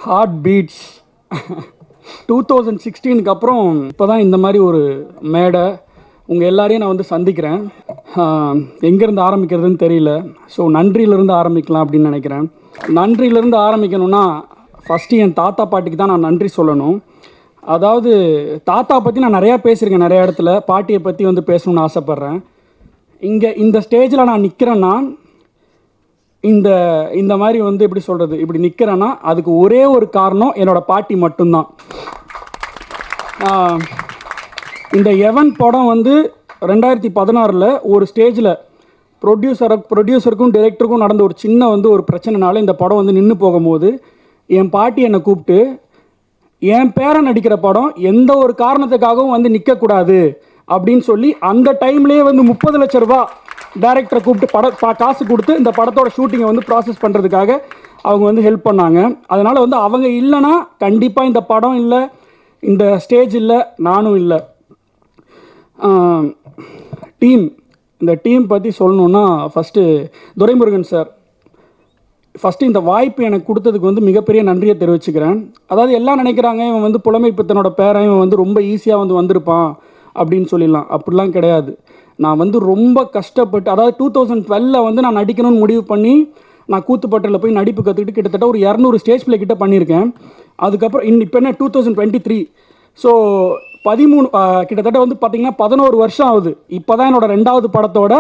Heart beads 2016க்கு அப்புறம் இப்போ தான் இந்த மாதிரி ஒரு மேடை உங்கள் எல்லாரையும் நான் வந்து சந்திக்கிறேன். எங்கேருந்து ஆரம்பிக்கிறதுன்னு தெரியல. ஸோ நன்றியிலேருந்து ஆரம்பிக்கலாம் அப்படின்னு நினைக்கிறேன். நன்றியிலேருந்து ஆரம்பிக்கணும்னா ஃபஸ்ட்டு என் தாத்தா பாட்டிக்கு தான் நான் நன்றி சொல்லணும். அதாவது தாத்தா பற்றி நான் நிறையா பேசியிருக்கேன், நிறைய இடத்துல பாட்டியை பற்றி வந்து பேசணும்னு ஆசைப்பட்றேன். இங்கே இந்த ஸ்டேஜில் நான் நிற்கிறேன்னா, இந்த இந்த மாதிரி வந்து எப்படி சொல்கிறது, இப்படி நிற்கிறேன்னா அதுக்கு ஒரே ஒரு காரணம் என்னோடய பாட்டி மட்டும்தான். இந்த எவன் படம் வந்து 2016 ஒரு ஸ்டேஜில் ப்ரொடியூசருக்கும் டைரக்டருக்கும் நடந்த ஒரு சின்ன வந்து ஒரு பிரச்சனைனால இந்த படம் வந்து நின்று போகும்போது என் பாட்டி என்னை கூப்பிட்டு, என் பேரன் நடிக்கிற படம் எந்த ஒரு காரணத்துக்காகவும் வந்து நிற்கக்கூடாது அப்படின்னு சொல்லி அந்த டைம்லேயே வந்து 30 லட்ச ரூபா டைரக்டரை கூப்பிட்டு காசு கொடுத்து இந்த படத்தோட ஷூட்டிங்கை வந்து ப்ராசஸ் பண்ணுறதுக்காக அவங்க வந்து ஹெல்ப் பண்ணாங்க. அதனால் வந்து அவங்க இல்லைன்னா கண்டிப்பாக இந்த படம் இல்லை, இந்த ஸ்டேஜ் இல்லை, நானும் இல்லை. இந்த டீம் பற்றி சொல்லணுன்னா ஃபஸ்ட்டு துரைமுருகன் சார், ஃபஸ்ட்டு இந்த வாய்ப்பு எனக்கு கொடுத்ததுக்கு வந்து மிகப்பெரிய நன்றியை தெரிவிச்சுக்கிறேன். அதாவது எல்லாம் நினைக்கிறாங்க இவன் வந்து புலமை பித்தனோட பேரன், இவன் வந்து ரொம்ப ஈஸியாக வந்து வந்திருப்பான் அப்படின்னு சொல்லிடலாம். அப்படிலாம் கிடையாது. நான் வந்து ரொம்ப கஷ்டப்பட்டு, அதாவது 2012 வந்து நான் நடிக்கணும்னு முடிவு பண்ணி நான் கூத்துப்பட்டில் போய் நடிப்பு கற்றுக்கிட்டு கிட்டத்தட்ட ஒரு 200 ஸ்டேஜ் பிளே கிட்ட பண்ணியிருக்கேன். அதுக்கப்புறம் இப்போ என்ன 2023, ஸோ 13 கிட்டத்தட்ட வந்து பார்த்திங்கன்னா 11 வருஷம் ஆகுது. இப்போ தான் என்னோடய 2வது படத்தோட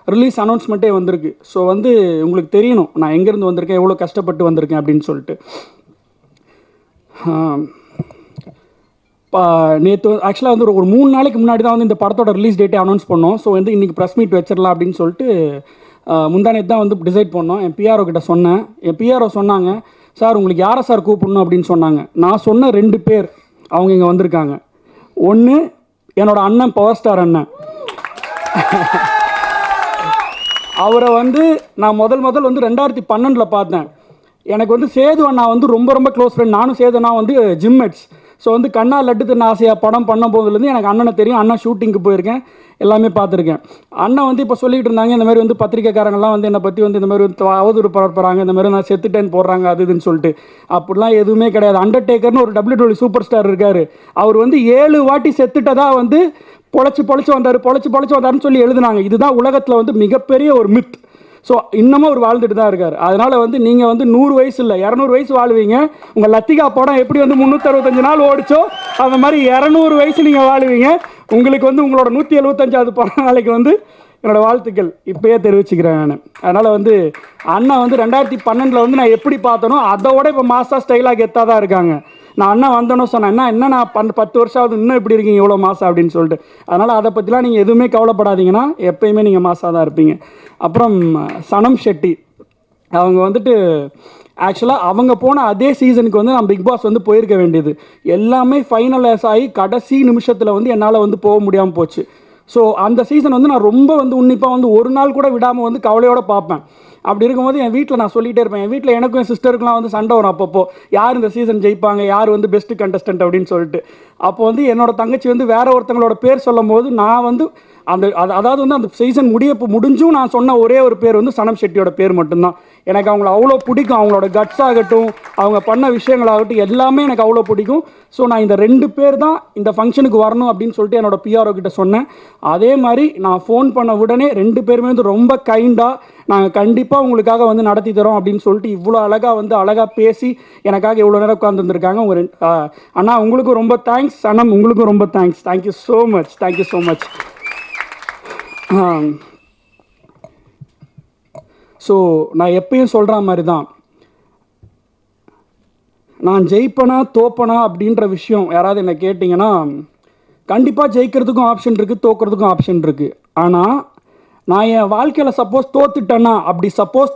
ரிலீஸ் அனௌன்ஸ்மெண்ட்டே வந்திருக்கு. ஸோ வந்து உங்களுக்கு தெரியணும் நான் எங்கேருந்து வந்திருக்கேன், எவ்வளோ கஷ்டப்பட்டு வந்திருக்கேன் அப்படின்னு சொல்லிட்டு. நேற்று ஆக்சுவலாக வந்து ஒரு 3 நாளைக்கு முன்னாடி தான் வந்து இந்த படத்தோட ரிலீஸ் டேட்டே அனௌன்ஸ் பண்ணோம். ஸோ வந்து இன்றைக்கி ப்ரெஸ் மீட் வச்சிடலாம் அப்படின்னு சொல்லிட்டு முந்தானேத்து தான் வந்து டிசைட் பண்ணோம். என் பிஆர்ஓ கிட்ட சொன்னேன். என் பிஆர்ஓ சொன்னாங்க, சார் உங்களுக்கு யாரை சார் கூப்பிடணும் அப்படின்னு சொன்னாங்க. நான் சொன்ன 2 பேர் அவங்க இங்கே வந்திருக்காங்க. ஒன்று என்னோடய அண்ணன், பவர் ஸ்டார் அண்ணன். அவரை வந்து நான் முதல் வந்து 2012 பார்த்தேன். எனக்கு வந்து சேது அண்ணா வந்து ரொம்ப க்ளோஸ் ஃப்ரெண்ட். நானும் சேது அண்ணா வந்து ஜிம்மெட்ஸ். ஸோ வந்து கண்ணா லட்டு தின்ன ஆசையாக படம் பண்ண போதுலேருந்து எனக்கு அண்ணனை தெரியும். அண்ணா ஷூட்டிங்க்கு போயிருக்கேன், எல்லாமே பார்த்துருக்கேன். அண்ணன் வந்து இப்போ சொல்லிகிட்டு இருந்தாங்க, இந்த மாதிரி வந்து பத்திரிக்கைக்காரங்களாம் வந்து என்னை பற்றி வந்து இந்த மாதிரி அவதூறு பரப்புறாங்க, இந்த மாதிரி நான் செத்துட்டேன்னு போடுறாங்க அது இதுன்னு சொல்லிட்டு. அப்படிலாம் எதுவுமே கிடையாது. அண்டர்டேக்கர்னு ஒரு WWE சூப்பர் ஸ்டார் இருக்கார். அவர் வந்து 7 வாட்டி செத்துட்டதா வந்து பொழைச்சி வந்தாருன்னு சொல்லி எழுதுனாங்க. இதுதான் உலகத்தில் வந்து மிகப்பெரிய ஒரு மித். ஸோ இன்னமும் அவர் வாழ்ந்துட்டு தான் இருக்கார். அதனால் வந்து நீங்கள் வந்து 100 வயசு இல்லை 200 வயசு வாழ்வீங்க. உங்கள் லத்திகா படம் எப்படி வந்து 365 நாள் ஓடிச்சோ அந்த மாதிரி 200 வயசு நீங்கள் வாழ்வீங்க. உங்களுக்கு வந்து உங்களோட 175வது பிறந்த நாளைக்கு வந்து என்னோடய வாழ்த்துக்கள் இப்போயே தெரிவிச்சுக்கிறேன் நான். அதனால் வந்து அண்ணா வந்து 2012 வந்து நான் எப்படி பார்த்தனோ அதோட இப்போ மாசா ஸ்டைலாக கெத்தாக தான் இருக்காங்க. நான் அண்ணா வந்தோன்னு சொன்னேன், என்ன நான் 10 வருஷம் ஆகுது இன்னும் இப்படி இருக்கீங்க இவ்வளோ மாதம் அப்படின்னு சொல்லிட்டு. அதனால் அதை பற்றிலாம் நீங்கள் எதுவுமே கவலைப்படாதீங்கன்னா எப்போயுமே நீங்கள் மாசாக தான் இருப்பீங்க. அப்புறம் சனம் ஷெட்டி அவங்க வந்துட்டு ஆக்சுவலாக அவங்க போன அதே சீசனுக்கு வந்து நான் பிக் பாஸ் வந்து போயிருக்க வேண்டியது. எல்லாமே ஃபைனலைஸ் ஆகி கடைசி நிமிஷத்தில் வந்து என்னால் வந்து போக முடியாமல் போச்சு. ஸோ அந்த சீசன் வந்து நான் ரொம்ப வந்து உன்னிப்பாக வந்து ஒரு நாள் கூட விடாமல் வந்து கவலையோடு பார்ப்பேன். அப்படி இருக்கும்போது என் வீட்டில் நான் சொல்லிகிட்டே இருப்பேன். என் வீட்டில் எனக்கும் என் சிஸ்டருக்குலாம் வந்து சண்டை வரும் அப்பப்போ, யார் இந்த சீசன் ஜெயிப்பாங்க, யார் வந்து பெஸ்ட்டு கண்டஸ்டன்ட் அப்படின்னு சொல்லிட்டு. அப்போ வந்து என்னோடய தங்கச்சி வந்து வேறு ஒருத்தங்களோட பேர் சொல்லும் போது நான் வந்து அதாவது வந்து அந்த சீசன் முடிஞ்சும் நான் சொன்ன ஒரே ஒரு பேர் வந்து சனம் ஷெட்டியோட பேர் மட்டும்தான். எனக்கு அவங்கள அவ்வளோ பிடிக்கும். அவங்களோட கட்ஸ் ஆகட்டும், அவங்க பண்ண விஷயங்களாகட்டும் எல்லாமே எனக்கு அவ்வளோ பிடிக்கும். ஸோ நான் இந்த 2 பேர் தான் இந்த ஃபங்க்ஷனுக்கு வரணும் அப்படின்னு சொல்லிட்டு என்னோடய பிஆர்ஓ கிட்ட சொன்னேன். அதே மாதிரி நான் ஃபோன் பண்ண உடனே 2 பேருமே வந்து ரொம்ப கைண்டாக நாங்கள் கண்டிப்பாக உங்களுக்காக வந்து நடத்தி தரோம் அப்படின்னு சொல்லிட்டு இவ்வளோ அழகாக பேசி எனக்காக இவ்வளோ நேரம் உட்காந்துருந்துருக்காங்க. உங்கள் அண்ணா உங்களுக்கும் ரொம்ப தேங்க்ஸ், சனம் உங்களுக்கும் ரொம்ப thanks. Thank you so much. So நான் எப்பயும் சொல்கிற மாதிரி தான், நான் ஜெயிப்பனா தோப்பனா அப்படின்ற விஷயம் யாராவது என்னை கேட்டிங்கன்னா கண்டிப்பாக ஜெயிக்கிறதுக்கும் ஆப்ஷன் இருக்குது, தோக்கிறதுக்கும் ஆப்ஷன் இருக்குது. ஆனால் நான் என் வாழ்க்கையில் சப்போஸ்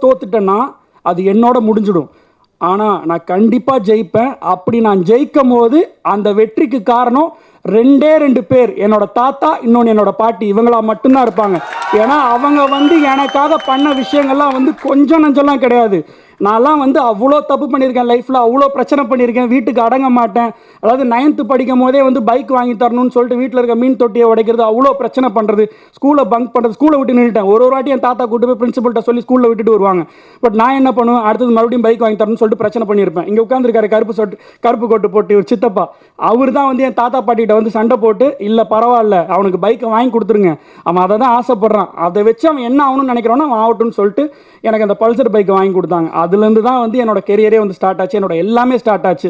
தோத்துட்டேன்னா அது என்னோட முடிஞ்சிடும். ஆனால் நான் கண்டிப்பாக ஜெயிப்பேன். அப்படி நான் ஜெயிக்கும் போது அந்த வெற்றிக்கு காரணம் 2 பேர், என்னோடய தாத்தா, இன்னொன்று என்னோடய பாட்டி. இவங்களா மட்டும்தான் இருப்பாங்க. ஏன்னா அவங்க வந்து எனக்காக பண்ண விஷயங்கள்லாம் வந்து கொஞ்சம் நஞ்சம்லாம் கிடையாது. நான்லாம் வந்து அவ்வளோ தப்பு பண்ணியிருக்கேன் லைஃப்பில், அவ்வளோ பிரச்சனை பண்ணியிருக்கேன், வீட்டுக்கு அடங்க மாட்டேன். அதாவது 9th படிக்கும் போதே வந்து பைக் வாங்கி தரணும்னு சொல்லிட்டு வீட்டில் இருக்க மீன் தொட்டியை உடைக்கிறது, அவ்வளோ பிரச்சனை பண்ணுறது, ஸ்கூலை பங்க் பண்ணுறது, ஸ்கூலை விட்டு நின்றுட்டேன். ஒரு வாட்டி என் தாத்தா கூட்டு போய் பிரின்சிபல்கிட்ட சொல்லி ஸ்கூலில் விட்டுட்டு வருவாங்க. பட் நான் என்ன பண்ணுவேன், அடுத்தது மறுபடியும் பைக் வாங்கி தரணும்னு சொல்லிட்டு பிரச்சனை பண்ணியிருப்பேன். இங்கே உட்காந்துருக்காரு கருப்பு கோட்டு போட்டு ஒரு சித்தப்பா, அவர் தான் வந்து என் தாத்தா பாட்டிகிட்ட வந்து சண்டை போட்டு, இல்லை பரவாயில்ல அவனுக்கு பைக்கை வாங்கி கொடுத்துருங்க, அவன் அதை தான் ஆசைப்படுறான், அதை வச்சு அவன் என்ன ஆகணும்னு நினைக்கிறானோ அவன் ஆகட்டும்னு சொல்லிட்டு எனக்கு அந்த பல்சர் பைக்கை வாங்கி கொடுத்தாங்க. அதுலேருந்து தான் வந்து என்னோட கெரியரே வந்து ஸ்டார்ட் ஆச்சு, என்னோட எல்லாமே ஸ்டார்ட் ஆச்சு.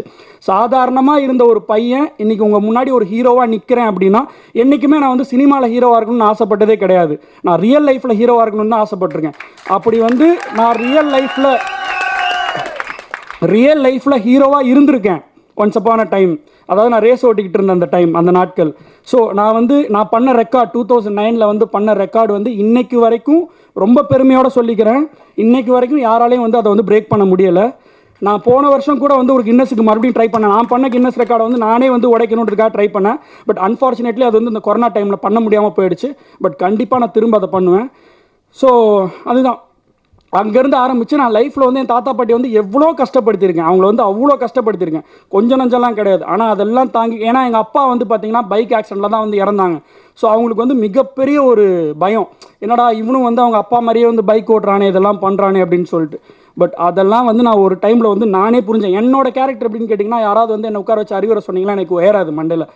சாதாரணமாக இருந்த ஒரு பையன் இன்னைக்கு உங்கள் முன்னாடி ஒரு ஹீரோவாக நிற்கிறேன் அப்படின்னா, என்றைக்குமே நான் வந்து சினிமாவில் ஹீரோவாக இருக்கணும்னு ஆசைப்பட்டதே கிடையாது. நான் ரியல் லைஃப்பில் ஹீரோவாக இருக்கணும்னு தான் ஆசைப்பட்டிருக்கேன். அப்படி வந்து நான் ரியல் லைஃப்பில் ஹீரோவாக இருந்திருக்கேன் ஒன்ஸ் அப்பான் அ டைம். அதாவது நான் ரேஸ் ஓட்டிக்கிட்டு இருந்தேன் அந்த டைம், அந்த நாட்கள். ஸோ நான் பண்ண ரெக்கார்ட் 2009 வந்து பண்ண ரெக்கார்டு வந்து இன்னைக்கு வரைக்கும் ரொம்ப பெருமையோடு சொல்லிக்கிறேன். இன்னைக்கு வரைக்கும் யாராலையும் வந்து அதை வந்து பிரேக் பண்ண முடியலை. நான் போன வருஷம் கூட வந்து ஒரு கின்னஸுக்கு மறுபடியும் ட்ரை பண்ணேன். நான் பண்ண கின்னஸ் ரெக்கார்டை வந்து நானே வந்து உடைக்கணுன்றதுக்காக ட்ரை பண்ணேன். பட் அன்ஃபார்ச்சுனேட்லி அது வந்து இந்த கொரோனா டைமில் பண்ண முடியாமல் போயிடுச்சு. பட் கண்டிப்பாக நான் திரும்ப அதை பண்ணுவேன். ஸோ அதுதான் அங்கேருந்து ஆரம்பித்து நான் லைஃப்பில் வந்து என் தாத்தா பாட்டி வந்து எவ்வளோ கஷ்டப்படுத்தியிருக்கேன். அவங்கள வந்து அவ்வளோ கஷ்டப்படுத்தியிருக்கேன், கொஞ்சம் நஞ்செல்லாம் கிடையாது. ஆனால் அதெல்லாம் தாங்கி, ஏன்னா எங்கள் அப்பா வந்து பார்த்திங்கன்னா பைக் ஆக்சிடெண்ட்டில் தான் வந்து இறந்தாங்க. ஸோ அவங்களுக்கு வந்து மிகப்பெரிய ஒரு பயம், என்னடா இவனும் வந்து அவங்க அப்பா மாதிரியே வந்து பைக் ஓட்டுறானே, இதெல்லாம் பண்ணுறானே அப்படின்னு சொல்லிட்டு. பட் அதெல்லாம் வந்து நான் ஒரு டைமில் வந்து நானே புரிஞ்சேன். என்னோட கேரக்டர் அப்படின்னு கேட்டிங்கன்னா, யாராவது வந்து என்னை உட்கார வச்சு அறிவுரை சொன்னீங்கன்னா எனக்கு ஏறாது மண்டையில்.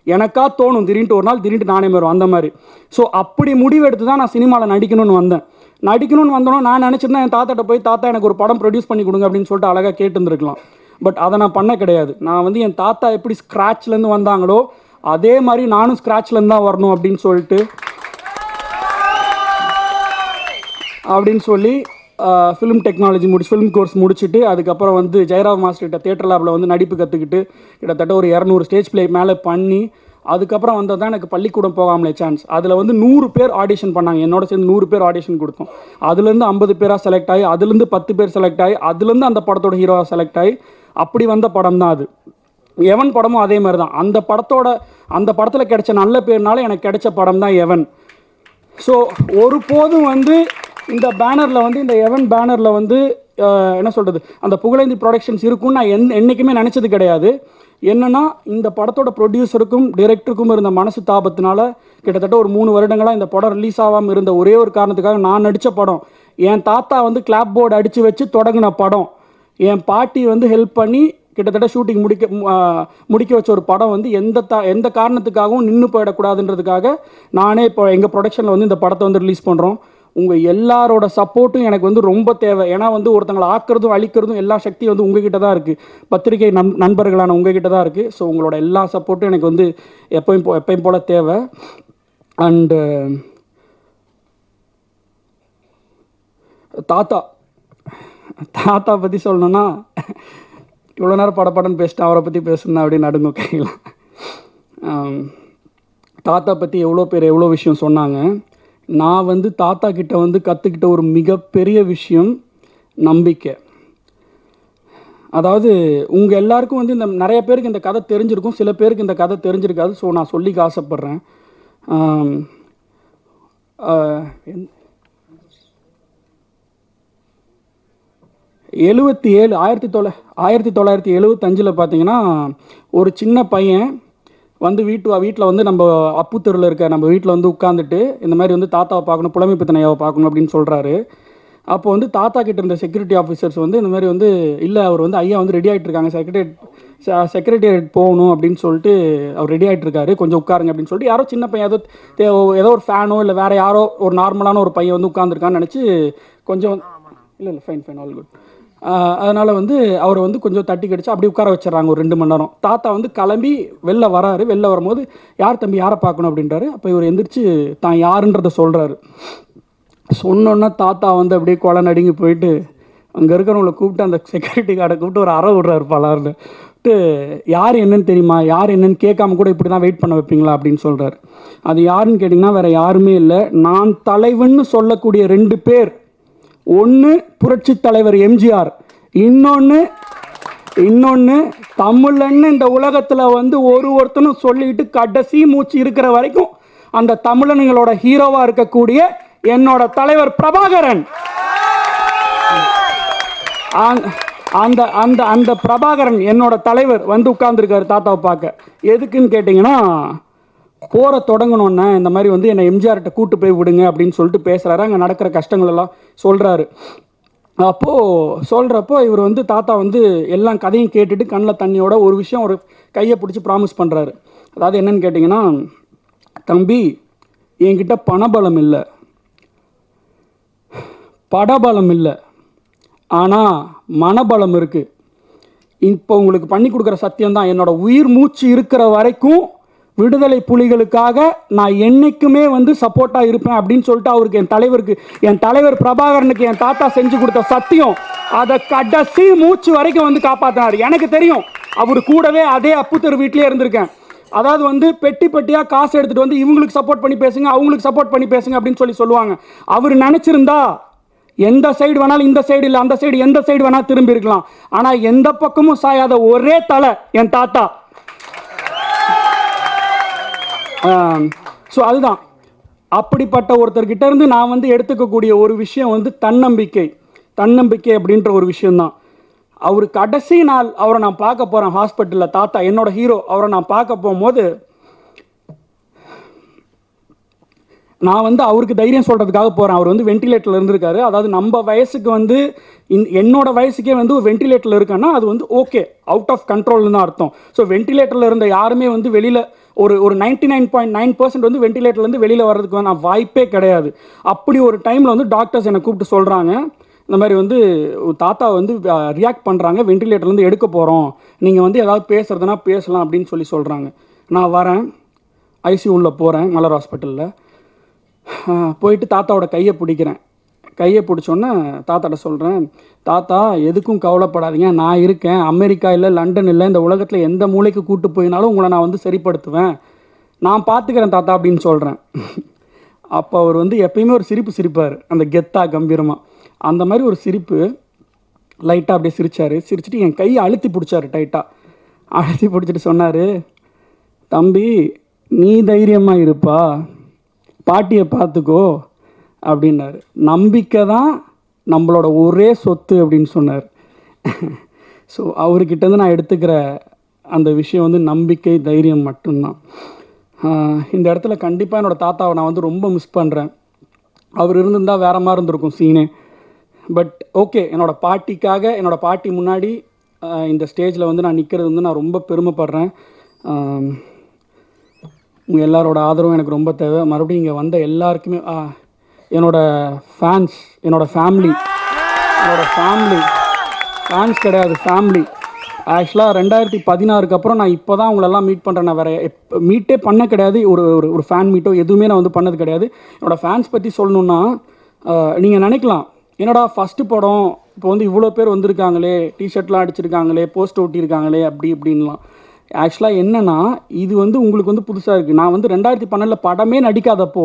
எனக்கா தோணும் திடீர்னு ஒரு நாள் திடீர்னு நானே வரும் அந்த மாதிரி. ஸோ அப்படி முடிவெடுத்து தான் நான் சினிமாவில் நடிக்கணும்னு வந்தோன்னா நான் நினச்சிருந்தேன் என் தாத்தாட்ட போய், தாத்தா எனக்கு ஒரு படம் ப்ரொடியூஸ் பண்ணி கொடுங்க அப்படின்னு சொல்லிட்டு அழகாக கேட்டுருந்துருக்கலாம். பட் அதை நான் பண்ண கிடையாது. நான் வந்து என் தாத்தா எப்படி ஸ்க்ராட்ச்லேருந்து வந்தாங்களோ அதே மாதிரி நானும் ஸ்க்ராட்ச்லேருந்து தான் வரணும் அப்படின்னு சொல்லி ஃபிலிம் டெக்னாலஜி ஃபிலிம் கோர்ஸ் முடிச்சுட்டு, அதுக்கப்புறம் வந்து ஜெயராவ் மாஸ்டர்கிட்ட தியேட்டர் லேபில் வந்து நடிப்பு கற்றுக்கிட்டு கிட்டத்தட்ட ஒரு 200 ஸ்டேஜ் பிளே மேலே பண்ணி, அதுக்கப்புறம் வந்தது தான் எனக்கு பள்ளிக்கூடம் போகாமலே சான்ஸ். அதில் வந்து 100 பேர் ஆடிஷன் பண்ணாங்க, என்னோட சேர்ந்து 100 பேர் ஆடிஷன் கொடுத்தோம். அதுலேருந்து 50 பேராக செலக்ட் ஆகி, அதுலேருந்து 10 பேர் செலக்ட் ஆகி, அதுலேருந்து அந்த படத்தோட ஹீரோவாக செலக்ட் ஆகி, அப்படி வந்த படம் தான் அது. எவன் படமும் அதே மாதிரி தான். அந்த படத்தில் கிடைச்ச நல்ல பேர்னால எனக்கு கிடைச்ச படம் தான் எவன். ஸோ ஒருபோதும் வந்து இந்த பேனரில் வந்து, இந்த எவன் பேனரில் வந்து என்ன சொல்கிறது, அந்த புகழேந்தி ப்ரொடக்ஷன்ஸ் இருக்குன்னு நான் என்றைக்குமே நினச்சது கிடையாது. என்னென்னா, இந்த படத்தோட ப்ரொடியூசருக்கும் டைரக்டருக்கும் இருந்த மனசு தாபத்தினால கிட்டத்தட்ட ஒரு 3 வருடங்களாக இந்த படம் ரிலீஸ் ஆகாமல் இருந்த ஒரே ஒரு காரணத்துக்காக, நான் நடித்த படம், என் தாத்தா வந்து கிளாப் போர்டு அடித்து வச்சு தொடங்கின படம், என் பாட்டி வந்து ஹெல்ப் பண்ணி கிட்டத்தட்ட ஷூட்டிங் முடிக்க வச்ச ஒரு படம் வந்து எந்த காரணத்துக்காகவும் நின்று போயிடக்கூடாதுன்றதுக்காக நானே இப்போ எங்கள் ப்ரொடக்ஷனில் வந்து இந்த படத்தை வந்து ரிலீஸ் பண்ணுறோம். உங்கள் எல்லாரோட சப்போர்ட்டும் எனக்கு வந்து ரொம்ப தேவை. ஏன்னா வந்து ஒருத்தங்களை ஆக்கிறதும் அழிக்கிறதும் எல்லா சக்தியும் வந்து உங்ககிட்ட தான் இருக்குது, பத்திரிகை நண்பர்களான உங்ககிட்ட தான் இருக்குது. ஸோ உங்களோட எல்லா சப்போர்ட்டும் எனக்கு வந்து எப்பயும் போல் தேவை. அண்டு தாத்தா பற்றி சொல்லணுன்னா, இவ்வளோ நேரம் படப்படன்னு பேசிட்டேன், அவரை பற்றி பேசுனா அப்படின்னு நடுங்க கையில். தாத்தா பற்றி எவ்வளோ பேர் எவ்வளோ விஷயம் சொன்னாங்க. நான் வந்து தாத்தா கிட்ட வந்து கற்றுக்கிட்ட ஒரு மிகப்பெரிய விஷயம் நம்பிக்கை. அதாவது உங்கள் எல்லாருக்கும் வந்து இந்த நிறைய பேருக்கு இந்த கதை தெரிஞ்சிருக்கும், சில பேருக்கு இந்த கதை தெரிஞ்சிருக்காது. ஸோ நான் சொல்லிக்க ஆசைப்பட்றேன். 1975 பார்த்தீங்கன்னா, ஒரு சின்ன பையன் வந்து வீட்டில் வந்து நம்ம அப்பு தெருவில் இருக்க நம்ம வீட்டில் வந்து உட்காந்துட்டு இந்த மாதிரி வந்து தாத்தாவை பார்க்கணும், புலமைப்பித்தன் ஐயாவை பார்க்கணும் அப்படின்னு சொல்கிறாரு. அப்போ வந்து தாத்தா கிட்ட இருந்த செக்யூரிட்டி ஆஃபீஸர்ஸ் வந்து இந்த மாதிரி வந்து, இல்லை அவர் வந்து ஐயா வந்து ரெடி ஆகிட்டு இருக்காங்க, செக்ரட்டரியேட் போகணும் அப்படின்னு சொல்லிட்டு அவர் ரெடி ஆகிட்டு இருக்காரு, கொஞ்சம் உட்காருங்க அப்படின்னு சொல்லிட்டு யாரோ சின்ன பையன் ஏதோ ஒரு ஃபேனோ இல்லை வேறு யாரோ ஒரு நார்மலான ஒரு பையன் வந்து உட்காந்துருக்கான்னு நினச்சி கொஞ்சம் இல்லை ஃபைன் ஆல் குட். அதனால் வந்து அவரை வந்து கொஞ்சம் தட்டி கடிச்சு அப்படி உட்கார வச்சிடறாங்க ஒரு 2 மணி நேரம். தாத்தா வந்து கிளம்பி வெளில வரும்போது, யார் தம்பி யாரை பார்க்கணும் அப்படின்றாரு. அப்போ இவர் எந்திரிச்சு தான் யாருன்றதை சொல்கிறாரு. சொன்னோன்னா தாத்தா வந்து அப்படியே கொலை நடுங்கி போயிட்டு அங்கே இருக்கிறவங்கள கூப்பிட்டு, அந்த செக்யூரிட்டி கார்டை கூப்பிட்டு ஒரு அறை விடுறாரு பலார்னு. யார் என்னன்னு தெரியுமா, யார் என்னன்னு கேட்காம கூட இப்படி தான் வெயிட் பண்ண வைப்பீங்களா அப்படின்னு சொல்கிறார். அது யாருன்னு கேட்டிங்கன்னா வேறு யாருமே இல்லை, நான் தலைவன்னு சொல்லக்கூடிய 2 பேர். ஒன்று புரட்சி தலைவர் எம்ஜிஆர், இன்னொன்று தமிழன்னு இந்த உலகத்தில் வந்து ஒருத்தனும் சொல்லிட்டு கடைசி மூச்சு இருக்கிற வரைக்கும் அந்த தமிழனுங்களோட ஹீரோவாக இருக்கக்கூடிய என்னோட தலைவர் பிரபாகரன். அந்த அந்த அந்த பிரபாகரன் என்னோட தலைவர் வந்து உட்கார்ந்துருக்காரு தாத்தாவை பார்க்க. எதுக்குன்னு கேட்டிங்கன்னா, போற தொடங்கணுன்னே இந்த மாதிரி வந்து என்னை எம்ஜிஆர்கிட்ட கூட்டு போய் விடுங்க அப்படின்னு சொல்லிட்டு பேசுகிறாரு. அங்கே நடக்கிற கஷ்டங்கள் எல்லாம் சொல்கிறாரு. அப்போது சொல்கிறப்போ இவர் வந்து தாத்தா வந்து எல்லாம் கதையும் கேட்டுட்டு கண்ணில் தண்ணியோட ஒரு விஷயம் ஒரு கையை பிடிச்சி ப்ராமிஸ் பண்ணுறாரு. அதாவது என்னன்னு கேட்டிங்கன்னா, தம்பி என்கிட்ட பணபலம் இல்லை, படபலம் இல்லை, ஆனால் மனபலம் இருக்குது. இப்போ உங்களுக்கு பண்ணி கொடுக்குற சத்தியம்தான், என்னோடய உயிர் மூச்சு இருக்கிற வரைக்கும் விடுதலை புலிகளுக்காக நான் என்றைக்குமே வந்து சப்போர்ட்டாக இருப்பேன் அப்படின்னு சொல்லிட்டு அவருக்கு என் தலைவர் பிரபாகரனுக்கு என் தாத்தா செஞ்சு கொடுத்த சத்தியம், அதை கடைசி மூச்சு வரைக்கும் வந்து காப்பாற்றினார். எனக்கு தெரியும் அவர் கூடவே அதே அப்புத்தர் வீட்டிலே இருந்திருக்கேன். அதாவது வந்து பெட்டி பெட்டியாக காசு எடுத்துகிட்டு வந்து இவங்களுக்கு சப்போர்ட் பண்ணி பேசுங்க, அவங்களுக்கு சப்போர்ட் பண்ணி பேசுங்க அப்படின்னு சொல்லுவாங்க. அவர் நினச்சிருந்தா எந்த சைடு வேணாலும், இந்த சைடு இல்லை அந்த சைடு, எந்த சைடு வேணாலும் திரும்பி இருக்கலாம். ஆனால் எந்த பக்கமும் சாயாத ஒரே தலை என் தாத்தா. ஸோ அதுதான், அப்படிப்பட்ட ஒருத்தர்கிட்ட இருந்து நான் வந்து எடுத்துக்கக்கூடிய ஒரு விஷயம் வந்து தன்னம்பிக்கை அப்படின்ற ஒரு விஷயந்தான். அவர் கடைசி நாள் அவரை நான் பார்க்க போகிறேன் ஹாஸ்பிட்டலில். தாத்தா என்னோட ஹீரோ, அவரை நான் பார்க்க போகும்போது நான் வந்து அவருக்கு தைரியம் சொல்கிறதுக்காக போகிறேன். அவர் வந்து வென்டிலேட்டரில் இருந்திருக்காரு. அதாவது நம்ம வயசுக்கு வந்து என்னோட வயசுக்கே வந்து வென்டிலேட்டரில் இருக்கேன்னா அது வந்து ஓகே, அவுட் ஆஃப் கண்ட்ரோல்னு தான் அர்த்தம். ஸோ வென்டிலேட்டரில் இருந்த யாருமே வந்து வெளியில் ஒரு 99.9% வந்து வென்டிலேட்டர்லேருந்து வெளியில் வர்றதுக்கு நான் வாய்ப்பே கிடையாது. அப்படி ஒரு டைமில் வந்து டாக்டர்ஸ் என்னை கூப்பிட்டு சொல்கிறாங்க, இந்த மாதிரி வந்து தாத்தா வந்து ரியாக்ட் பண்ணுறாங்க, வென்டிலேட்டர்லேருந்து எடுக்க போகிறோம், நீங்கள் வந்து ஏதாவது பேசுகிறதுனா பேசலாம் அப்படின்னு சொல்கிறாங்க. நான் வரேன், ஐசியூவில் போகிறேன் மலர் ஹாஸ்பிட்டலில். போயிட்டு தாத்தாவோட கையை பிடிக்கிறேன். கையை பிடிச்சோன்னே தாத்தாட்ட சொல்கிறேன், தாத்தா எதுக்கும் கவலைப்படாதீங்க, நான் இருக்கேன். அமெரிக்கா இல்லை, லண்டன் இல்லை, இந்த உலகத்தில் எந்த மூலைக்கு கூட்டு போயினாலும் உங்களை நான் வந்து சரிப்படுத்துவேன், நான் பார்த்துக்கிறேன் தாத்தா அப்படின்னு சொல்கிறேன். அப்போ அவர் வந்து எப்பயுமே ஒரு சிரிப்பார், அந்த கெத்தா கம்பீரமாக. அந்த மாதிரி ஒரு சிரிப்பு லைட்டாக அப்படியே சிரிச்சிட்டு என் கையை அழுத்தி பிடிச்சாரு, டைட்டாக அழுத்தி பிடிச்சிட்டு சொன்னார், தம்பி நீ தைரியமாக இருப்பா, பாட்டியை பார்த்துக்கோ அப்படின்னாரு. நம்பிக்கை தான் நம்மளோட ஒரே சொத்து அப்படின்னு சொன்னார். ஸோ அவர்கிட்டருந்து நான் எடுத்துக்கிற அந்த விஷயம் வந்து நம்பிக்கை, தைரியம் மட்டும்தான். இந்த இடத்துல கண்டிப்பாக என்னோடய தாத்தாவை நான் வந்து ரொம்ப மிஸ் பண்ணுறேன். அவர் இருந்திருந்தால் வேறு மாதிரி இருந்திருக்கும் சீனே. பட் ஓகே, என்னோடய பாட்டிக்காக, என்னோடய பாட்டி முன்னாடி இந்த ஸ்டேஜில் வந்து நான் நிற்கிறது வந்து நான் ரொம்ப பெருமைப்படுறேன். உங்கள் எல்லாரோட ஆதரவும் எனக்கு ரொம்ப தேவை. மறுபடியும் இங்கே வந்த எல்லாருக்குமே, என்னோடய ஃபேன்ஸ், என்னோடய ஃபேமிலி ஃபேன்ஸ் கிடையாது, ஃபேமிலி. ஆக்சுவலாக 2016 அப்புறம் நான் இப்போ தான் உங்களெல்லாம் மீட் பண்ணுறேன். நான் வேறு மீட்டே பண்ண கிடையாது, ஒரு ஃபேன் மீட்டோ எதுவுமே நான் வந்து பண்ணது கிடையாது. என்னோடய ஃபேன்ஸ் பற்றி சொல்லணுன்னா, நீங்கள் நினைக்கலாம் என்னடா ஃபஸ்ட்டு படம் இப்போ வந்து இவ்வளோ பேர் வந்திருக்காங்களே, டிஷர்ட்லாம் அடிச்சிருக்காங்களே, போஸ்ட் ஒட்டியிருக்காங்களே, அப்படி இப்படின்லாம். ஆக்சுவலாக என்னென்னா, இது வந்து உங்களுக்கு வந்து புதுசாக இருக்குது. நான் வந்து 2012 படமே நடிக்காதப்போ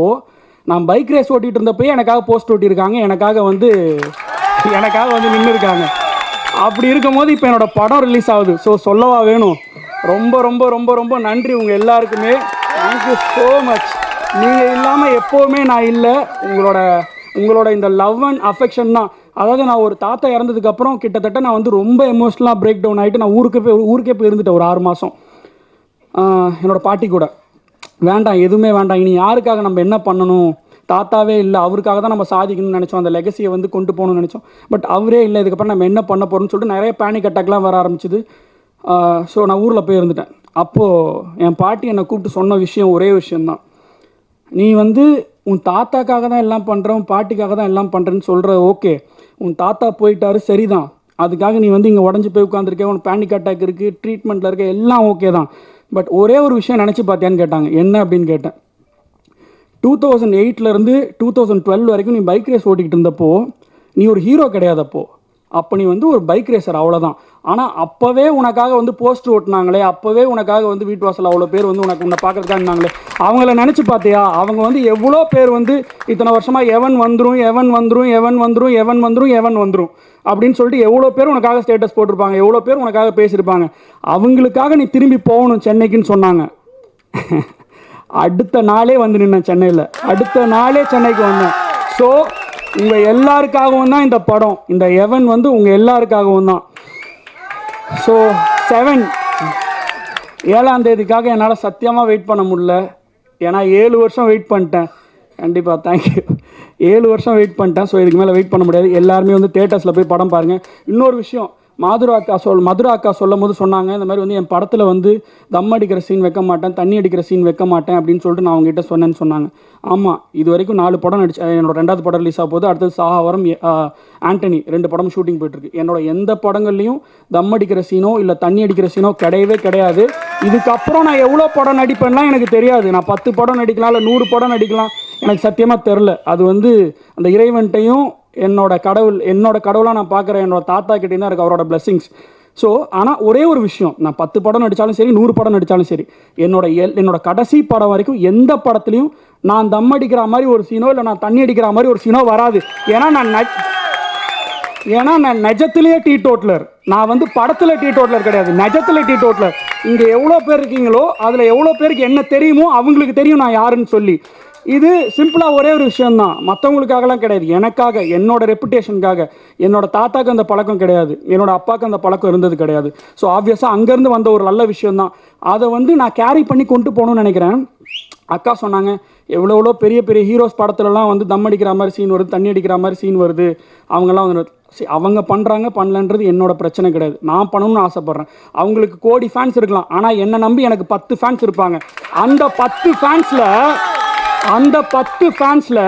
நான் பைக் ரேஸ் ஓட்டிகிட்டு இருந்தப்போ எனக்காக போஸ்ட் ஓட்டியிருக்காங்க, எனக்காக வந்து நின்று இருக்காங்க. அப்படி இருக்கும் போது இப்போ என்னோடய படம் ரிலீஸ் ஆகுது. ஸோ சொல்லவா வேணும். ரொம்ப ரொம்ப ரொம்ப ரொம்ப நன்றி உங்கள் எல்லாருக்குமே. Thank you so much. நீங்கள் இல்லாமல் எப்போவுமே நான் இல்லை. உங்களோட இந்த லவ் அண்ட் அஃபெக்ஷன் தான். அதாவது நான் ஒரு தாத்தா இறந்ததுக்கப்புறம் கிட்டத்தட்ட நான் வந்து ரொம்ப எமோஷ்னலாக பிரேக் டவுன் ஆகிட்டு நான் ஊருக்கே போய் இருந்துட்டேன் ஒரு 6 மாதம் என்னோடய பாட்டி கூட. வேண்டாம், எதுவுமே வேண்டாம், இனி யாருக்காக நம்ம என்ன பண்ணணும், தாத்தாவே இல்லை, அவருக்காக தான் நம்ம சாதிக்கணும்னு நினச்சோம், அந்த லெகசியை வந்து கொண்டு போகணும்னு நினச்சோம். பட் அவரே இல்லை, இதுக்கப்புறம் நம்ம என்ன பண்ண போகிறோம்னு சொல்லிட்டு நிறைய பேனிக் அட்டாக்லாம் வர ஆரம்பிச்சிது. ஸோ நான் ஊரில் போய் இருந்துட்டேன். அப்போது என் பாட்டி என்னை கூப்பிட்டு சொன்ன விஷயம் ஒரே விஷயந்தான், நீ வந்து உன் தாத்தாக்காக தான் எல்லாம் பண்ணுற, உன் பாட்டிக்காக தான் எல்லாம் பண்ணுறேன்னு சொல்கிற. ஓகே, உன் தாத்தா போயிட்டாரு, சரிதான், அதுக்காக நீ வந்து இங்கே உடஞ்சி போய் உட்காந்துருக்கேன், உனக்கு பேனிக் அட்டாக் இருக்குது, ட்ரீட்மெண்ட்டில் இருக்க, எல்லாம் ஓகே தான். பட் ஒரே ஒரு விஷயம் நினச்சி பார்த்தியான்னு கேட்டாங்க. என்ன அப்படின்னு கேட்டேன். 2008 2012 வரைக்கும் நீ பைக் ரேஸ் ஓட்டிக்கிட்டு இருந்தப்போ நீ ஒரு ஹீரோ கிடையாதப்போ, அப்போ நீ வந்து ஒரு பைக் ரேசர், அவ்வளோதான். ஆனால் அப்போவே உனக்காக வந்து போஸ்டர் ஓட்டினாங்களே, அப்போவே உனக்காக வந்து வீட்டு வாசல் அவ்வளோ பேர் வந்து உன்னை பார்க்குறதுக்காக இருந்தாங்களே, அவங்கள நினச்சி பார்த்தியா? அவங்க வந்து எவ்வளோ பேர் வந்து இத்தனை வருஷமாக எவன் வந்துடும் அப்படின்னு சொல்லிட்டு எவ்வளோ பேர் உனக்காக ஸ்டேட்டஸ் போட்டிருப்பாங்க, எவ்வளோ பேர் உனக்காக பேசியிருப்பாங்க. அவங்களுக்காக நீ திரும்பி போகணும் சென்னைக்குன்னு சொன்னாங்க. அடுத்த நாளே வந்து நின்னேன் சென்னையில், அடுத்த நாளே சென்னைக்கு வந்தேன். ஸோ உங்கள் எல்லாருக்காகவும் தான் இந்த படம். இந்த எவன் வந்து உங்கள் எல்லாருக்காகவும் தான். ஸோ 7ஆம் தேதிக்காக என்னால் சத்தியமாக வெயிட் பண்ண முடியல. ஏன்னா 7 வருஷம் வெயிட் பண்ணிட்டேன். கண்டிப்பாக தேங்க்யூ. 7 வருஷம் வெயிட் பண்ணிட்டேன். ஸோ இதுக்கு மேலே வெயிட் பண்ண முடியாது. எல்லாருமே வந்து தேட்டர்ஸில் போய் படம் பாருங்கள். இன்னொரு விஷயம், மதுரா அக்கா சொல்லும் போது சொன்னாங்க, இந்த மாதிரி வந்து என் படத்தில் வந்து தம் அடிக்கிற சீன் வைக்க மாட்டேன், தண்ணி அடிக்கிற சீன் வைக்க மாட்டேன் அப்படின்னு சொல்லிட்டு நான் அவங்ககிட்ட சொன்னேன்னு சொன்னாங்க. ஆமாம், இது வரைக்கும் 4 படம் நடிச்சேன். என்னோட 2வது படம் ரிலீஸ் ஆக போகுது. அடுத்தது சாகாவரம், ஆண்டனி 2 படம் ஷூட்டிங் போயிட்டுருக்கு. என்னோட எந்த படங்கள்லையும் தம் அடிக்கிற சீனோ இல்லை தண்ணி அடிக்கிற சீனோ கிடையவே கிடையாது. இதுக்கப்புறம் நான் எவ்வளோ படம் நடிப்பேன்லாம் எனக்கு தெரியாது. நான் 10 படம் நடிக்கலாம், இல்லை 100 படம் நடிக்கலாம், எனக்கு சத்தியமாக தெரில. அது வந்து அந்த இறைவன்ட்டையும் என்னோட கடவுளாக நான் பார்க்குறேன். என்னோட தாத்தா கிட்டே தான் இருக்குது அவரோட பிளெஸிங்ஸ். ஸோ ஆனால் ஒரே ஒரு விஷயம், நான் 10 படம் நடித்தாலும் சரி, 100 படம் நடித்தாலும் சரி, என்னோட கடைசி படம் வரைக்கும் எந்த படத்துலையும் நான் தம் அடிக்கிற மாதிரி ஒரு சீனோ இல்லை நான் தண்ணி அடிக்கிற மாதிரி ஒரு சீனோ வராது. ஏன்னா நான் நெஜத்திலேயே டீ டோட்லர். நான் வந்து படத்தில் டீ டோட்லர் கிடையாது, நெஜத்தில் டீ டோட்லர். இங்கே எவ்வளோ பேர் இருக்கீங்களோ அதில் எவ்வளோ பேருக்கு என்ன தெரியுமோ அவங்களுக்கு தெரியும் நான் யாருன்னு சொல்லி. இது சிம்பிளாக ஒரே ஒரு விஷயந்தான், மற்றவங்களுக்காகலாம் கிடையாது, எனக்காக, என்னோட ரெப்புடேஷனுக்காக. என்னோட தாத்தாக்கு அந்த பழக்கம் கிடையாது, என்னோட அப்பாவுக்கு அந்த பழக்கம் இருந்தது கிடையாது. ஸோ ஆப்வியஸாக அங்கேருந்து வந்த ஒரு நல்ல விஷயந்தான். அதை வந்து நான் கேரி பண்ணி கொண்டு போகணும்னு நினைக்கிறேன். அக்கா சொன்னாங்க, எவ்வளோ பெரிய பெரிய ஹீரோஸ் படத்துலலாம் வந்து தம் அடிக்கிற மாதிரி சீன் வருது, தண்ணி அடிக்கிற மாதிரி சீன் வருது, அவங்கெல்லாம் வந்து அவங்க பண்ணுறாங்க பண்ணலன்றது என்னோட பிரச்சனை கிடையாது. நான் பண்ணணும்னு ஆசைப்பட்றேன். அவங்களுக்கு கோடி ஃபேன்ஸ் இருக்கலாம், ஆனால் என்னை நம்பி எனக்கு 10 ஃபேன்ஸ் இருப்பாங்க. அந்த 10 ஃபேன்ஸில்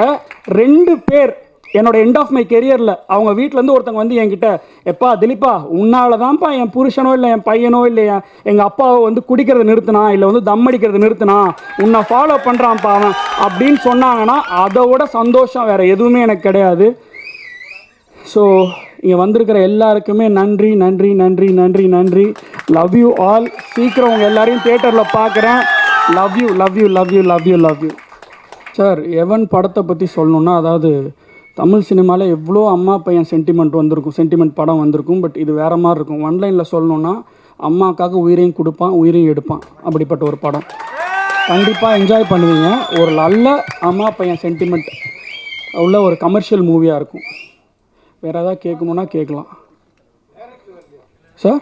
2 பேர் என்னோட எண்ட் ஆஃப் மை கெரியரில் அவங்க வீட்டிலேருந்து ஒருத்தங்க வந்து என்கிட்ட, எப்பா திலீப்பா உன்னால தான்ப்பா என் புருஷனோ இல்லை என் பையனோ இல்லை எங்கள் அப்பாவை வந்து குடிக்கிறத நிறுத்தினா, இல்லை வந்து தம் அடிக்கிறத நிறுத்தினா, உன்னை ஃபாலோ பண்ணுறான்ப்பா அவன் அப்படின்னு சொன்னாங்கன்னா அதை விட சந்தோஷம் வேறு எதுவுமே எனக்கு கிடையாது. ஸோ இங்கே வந்திருக்கிற எல்லாருக்குமே நன்றி நன்றி நன்றி நன்றி நன்றி. Love you all. சீக்கிரம் உங்கள் எல்லாரையும் தியேட்டரில் பார்க்குறேன். Love you love you love you love you love you. Sir, எவன் படத்தை பற்றி சொல்லணுன்னா, அதாவது தமிழ் சினிமாவில் எவ்வளோ அம்மா பையன் சென்டிமெண்ட் படம் வந்திருக்கும். பட் இது வேறு மாதிரி இருக்கும். ஒன்லைனில் சொல்லணுன்னா, அம்மாக்காக உயிரையும் கொடுப்பான், உயிரையும் எடுப்பான். அப்படிப்பட்ட ஒரு படம். கண்டிப்பாக என்ஜாய் பண்ணுவீங்க. ஒரு நல்ல அம்மா பையன் சென்டிமெண்ட் உள்ள ஒரு கமர்ஷியல் மூவியாக இருக்கும். வேறு ஏதாவது கேட்கணுன்னா கேட்கலாம். சார்,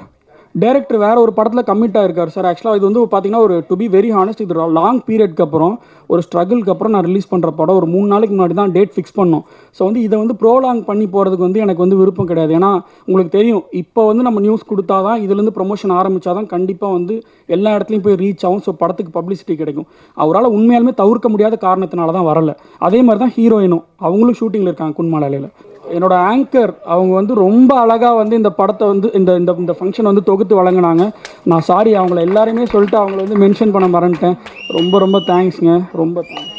டைரக்டர் வேறு ஒரு படத்தில் கமிட் ஆகிருக்கார் சார். ஆக்சுவலாக இது வந்து பார்த்தீங்கன்னா, ஒரு டு பி வெரி ஹானஸ்ட், இது லாங் பீரியட்க்கு அப்புறம், ஒரு ஸ்ட்ரகிள்க்கு அப்புறம் நான் ரிலீஸ் பண்ணுற படம். ஒரு 3 நாளைக்கு முன்னாடி தான் டேட் ஃபிக்ஸ் பண்ணோம். ஸோ வந்து இதை வந்து ப்ரோலாங் பண்ணி போகிறதுக்கு வந்து எனக்கு வந்து விருப்பம் கிடையாது. ஏன்னா உங்களுக்கு தெரியும், இப்போ வந்து நம்ம நியூஸ் கொடுத்தா தான், இதுலேருந்து ப்ரொமோஷன் ஆரம்பித்தா தான் கண்டிப்பாக வந்து எல்லா இடத்துலையும் போய் ரீச் ஆகும். ஸோ படத்துக்கு பப்ளிசிட்டி கிடைக்கும். அவரால் உண்மையாலுமே தவிர்க்க முடியாத காரணத்தினால தான் வரலை. அதே மாதிரி தான் ஹீரோயினும், அவங்களும் ஷூட்டிங்கில் இருக்காங்க குன்மாலையில். என்னோட ஆங்கர் அவங்க வந்து ரொம்ப அழகாக வந்து இந்த படத்தை வந்து இந்த ஃபங்க்ஷன் வந்து தொகுத்து வழங்கினாங்க. நான் சாரி, அவங்கள எல்லாருமே சொல்லிட்டு அவங்கள வந்து மென்ஷன் பண்ண மறந்துட்டேன். ரொம்ப ரொம்ப தேங்க்ஸ்ங்க, ரொம்ப தேங்க்ஸ்.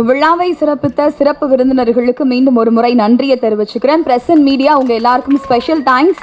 விழாவை சிறப்பித்த சிறப்பு விருந்தினர்களுக்கு மீண்டும் ஒரு முறை நன்றியை தெரிவிச்சுக்கிறேன். பிரஸ் அண்ட் மீடியா உங்க எல்லாருக்கும் ஸ்பெஷல் தேங்க்ஸ்.